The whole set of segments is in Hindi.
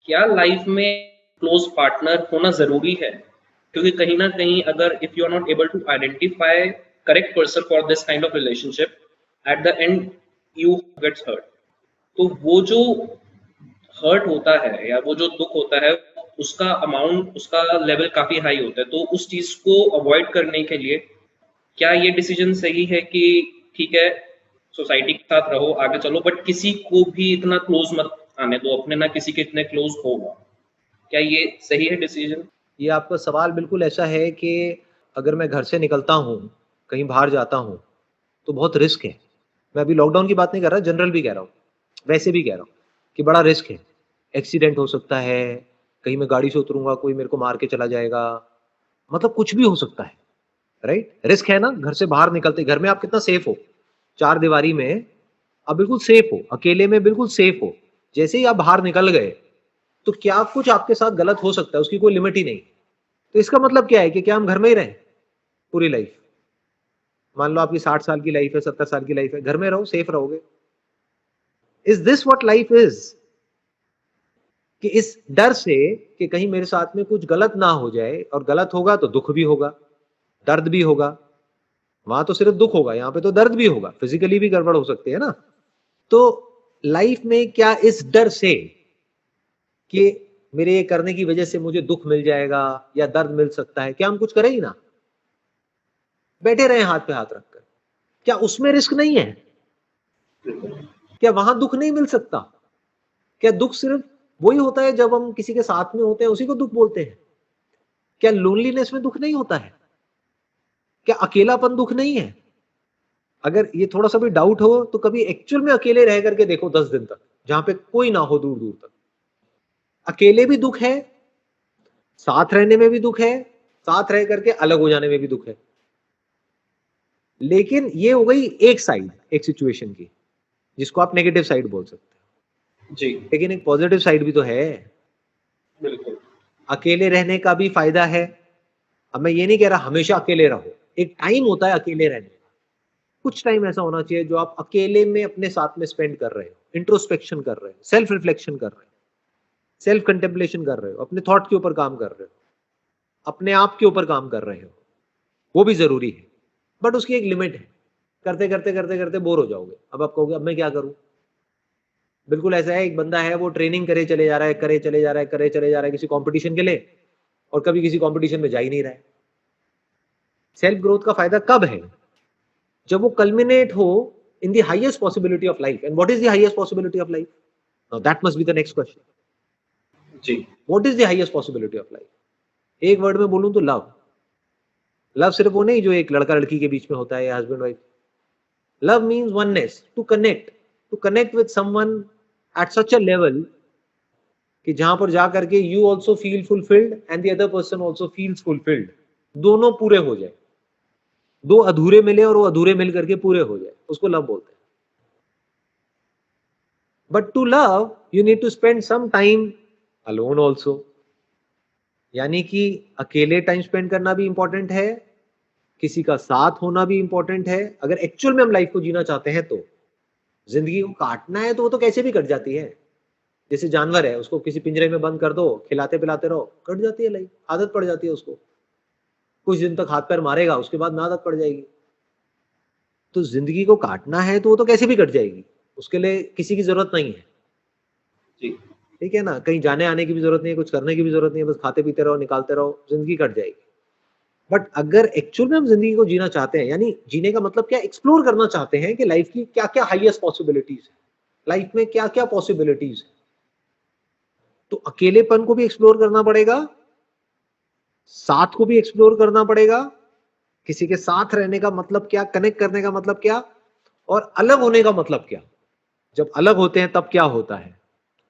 क्या लाइफ में क्लोज पार्टनर होना ज़रूरी है? क्योंकि कहीं न कहीं अगर if you are not able to identify correct person for this kind of relationship, at the end you gets hurt. तो वो जो हर्ट होता है या वो जो दुःख होता है, उसका अमाउंट, उसका लेवल काफ़ी हाई होता है। तो उस चीज़ को अवॉइड करने के लिए क्या ये डिसीजन सही है कि ठीक है, सोसाइटी के साथ रहो, आगे चलो, बट किसी को भी इतना क्लोज़ मत आने दो, अपने ना किसी के इतने क्लोज़ हो? क्या ये सही है डिसीजन? ये आपका सवाल बिल्कुल ऐसा है कि अगर मैं घर से निकलता हूँ, कहीं बाहर जाता हूँ, तो बहुत रिस्क है। मैं अभी लॉकडाउन की बात नहीं कर रहा, जनरल भी कह रहा हूँ, वैसे भी कह रहा हूँ कि बड़ा रिस्क है। एक्सीडेंट हो सकता है, कहीं मैं गाड़ी से उतरूँगा, कोई मेरे को मार के चला जाएगा, मतलब कुछ भी हो सकता है, राइट? रिस्क है ना, घर से बाहर निकलते घर में आप कितना सेफ हो, चारदीवारी में आप बिल्कुल सेफ हो, अकेले में बिल्कुल सेफ हो। जैसे ही आप बाहर निकल गए, तो क्या कुछ आपके साथ गलत हो सकता है, उसकी कोई लिमिट ही नहीं। तो इसका मतलब क्या है कि क्या हम घर में ही रहें पूरी लाइफ? मान लो आपकी 60 साल की लाइफ है, 70 साल की लाइफ है, घर में रहो, सेफ रहोगे। Is this what life is? कि इस डर से कि कहीं मेरे साथ में कुछ गलत ना हो जाए, और गलत होगा तो दुख भी होगा, दर्द भी होगा। वहां तो सिर्फ दुख होगा, यहाँ पे तो दर्द भी होगा, फिजिकली भी गड़बड़ हो सकती है ना। तो लाइफ में क्या इस डर से कि मेरे ये करने की वजह से मुझे दुख मिल जाएगा या दर्द मिल सकता है, क्या हम कुछ करें ही ना, बैठे रहे हाथ पे हाथ रखकर? क्या उसमें रिस्क नहीं है? क्या वहां दुख नहीं मिल सकता? क्या दुख सिर्फ वही होता है जब हम किसी के साथ में होते हैं, उसी को दुख बोलते हैं? क्या लोनलीनेस में दुख नहीं होता है? क्या अकेलापन दुख नहीं है? अगर ये थोड़ा सा भी डाउट हो तो कभी एक्चुअल में अकेले रह करके देखो 10 दिन तक, जहां पे कोई ना हो दूर दूर तक। अकेले भी दुख है, साथ रहने में भी दुख है, साथ रह करके अलग हो जाने में भी दुख है। लेकिन ये हो गई एक साइड, एक सिचुएशन की, जिसको आप नेगेटिव साइड बोल सकते हैं। जी, लेकिन एक पॉजिटिव साइड भी तो है। बिल्कुल। अकेले रहने का भी फायदा है। अब मैं ये नहीं कह रहा हमेशा अकेले रहो, एक टाइम होता है अकेले रहने का। कुछ टाइम ऐसा होना चाहिए जो आप अकेले में अपने साथ में स्पेंड कर रहे हो, इंट्रोस्पेक्शन कर रहे हो, सेल्फ रिफ्लेक्शन कर रहे हो, सेल्फ कंटेम्पलेशन कर रहे हो, अपने थॉट के ऊपर काम कर रहे हो, अपने आप के ऊपर काम कर रहे हो। वो भी जरूरी है, बट उसकी एक लिमिट है। करते करते करते करते बोर हो जाओगे, अब आप कहोगे अब मैं क्या करूं। बिल्कुल ऐसा है, एक बंदा है वो ट्रेनिंग करे चले जा रहा है, करे चले जा रहा है, करे चले जा रहा है किसी कंपटीशन के लिए, और कभी किसी कंपटीशन में जा ही नहीं रहा है। सेल्फ ग्रोथ का फायदा कब है? जब वो कल्मिनेट हो in the highest possibility of life. And what is the highest possibility of life? Now that must be the next question. जी, what is the highest possibility of life? एक वर्ड में बोलूं तो लव। लव सिर्फ वो नहीं जो एक लड़का लड़की के बीच में होता है या husband wife. Love means oneness, to connect with someone at such a level कि जहां पर जा करके you also feel fulfilled and the other person also feels fulfilled. दोनों पूरे हो जाए, दो अधूरे मिले और वो अधूरे मिल करके पूरे हो जाए, उसको लव बोलते हैं। But to love you need to spend some time alone also. यानी कि अकेले टाइम स्पेंड करना भी इंपॉर्टेंट है, किसी का साथ होना भी इंपॉर्टेंट है। अगर एक्चुअल में हम लाइफ को जीना चाहते हैं तो जिंदगी को काटना है तो वो तो कैसे भी कट जाती है। जैसे जानवर है, उसको किसी पिंजरे में बंद कर दो, खिलाते पिलाते रहो, कट जाती है लाइफ, आदत पड़ जाती है उसको। कुछ दिन तक हाथ पैर मारेगा, उसके बाद ना आदत पड़ जाएगी। तो जिंदगी को काटना है तो वो तो कैसे भी कट जाएगी, उसके लिए किसी की जरूरत नहीं है। जी, ठीक है ना, कहीं जाने आने की भी जरूरत नहीं है, कुछ करने की भी जरूरत नहीं है, बस खाते पीते रहो, निकालते रहो, जिंदगी कट जाएगी। बट अगर एक्चुअल में हम जिंदगी को जीना चाहते हैं, यानी जीने का मतलब क्या, एक्सप्लोर करना चाहते हैं कि लाइफ की क्या क्या हाईएस्ट पॉसिबिलिटीज है, लाइफ में क्या क्या पॉसिबिलिटीज है, तो अकेलेपन को भी एक्सप्लोर करना पड़ेगा, साथ को भी एक्सप्लोर करना पड़ेगा। किसी के साथ रहने का मतलब क्या, कनेक्ट करने का मतलब क्या, और अलग होने का मतलब क्या। जब अलग होते हैं तब क्या होता है,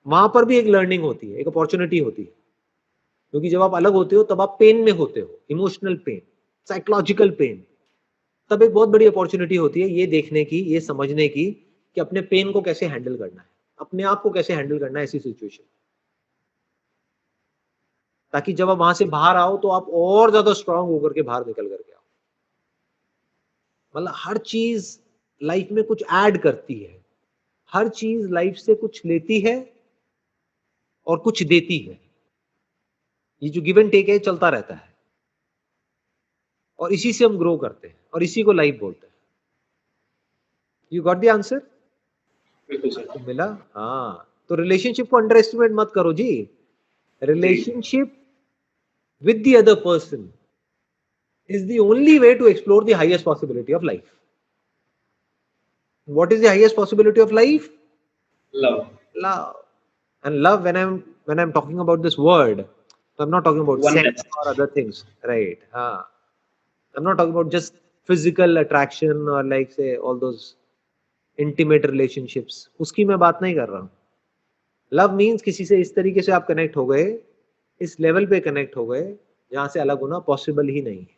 वहां पर भी एक लर्निंग होती है, एक अपॉर्चुनिटी होती है। क्योंकि जब आप अलग होते हो तब आप पेन में होते हो, इमोशनल पेन, साइकोलॉजिकल पेन। तब एक बहुत बड़ी अपॉर्चुनिटी होती है ये देखने की, ये समझने की कि अपने पेन को कैसे हैंडल करना है, अपने आप को कैसे हैंडल करना है ऐसी सिचुएशन, ताकि जब आप वहां से बाहर आओ तो आप और ज्यादा स्ट्रांग होकर के बाहर निकल करके आओ। मतलब हर चीज लाइफ में कुछ ऐड करती है, हर चीज लाइफ से कुछ लेती है और कुछ देती है। ये जो गिव एंड टेक है चलता रहता है और इसी से हम ग्रो करते हैं और इसी को लाइफ बोलते हैं। You got the answer? बिल्कुल सर। आपको मिला? हाँ, तो रिलेशनशिप को अंडर एस्टिमेट मत करो जी। Relationship with the other person is the only way to explore the highest possibility of life. What is the highest possibility of life? Love. Love. And love, when I'm talking about this word, I'm not talking about Oneness. sex or other things, right? I'm not talking about just physical attraction or like say all those intimate relationships. उसकी मैं बात नहीं कर रहा हूँ। लव मीन्स किसी से इस तरीके से आप कनेक्ट हो गए, इस लेवल पे कनेक्ट हो गए जहां से अलग होना पॉसिबल ही नहीं है।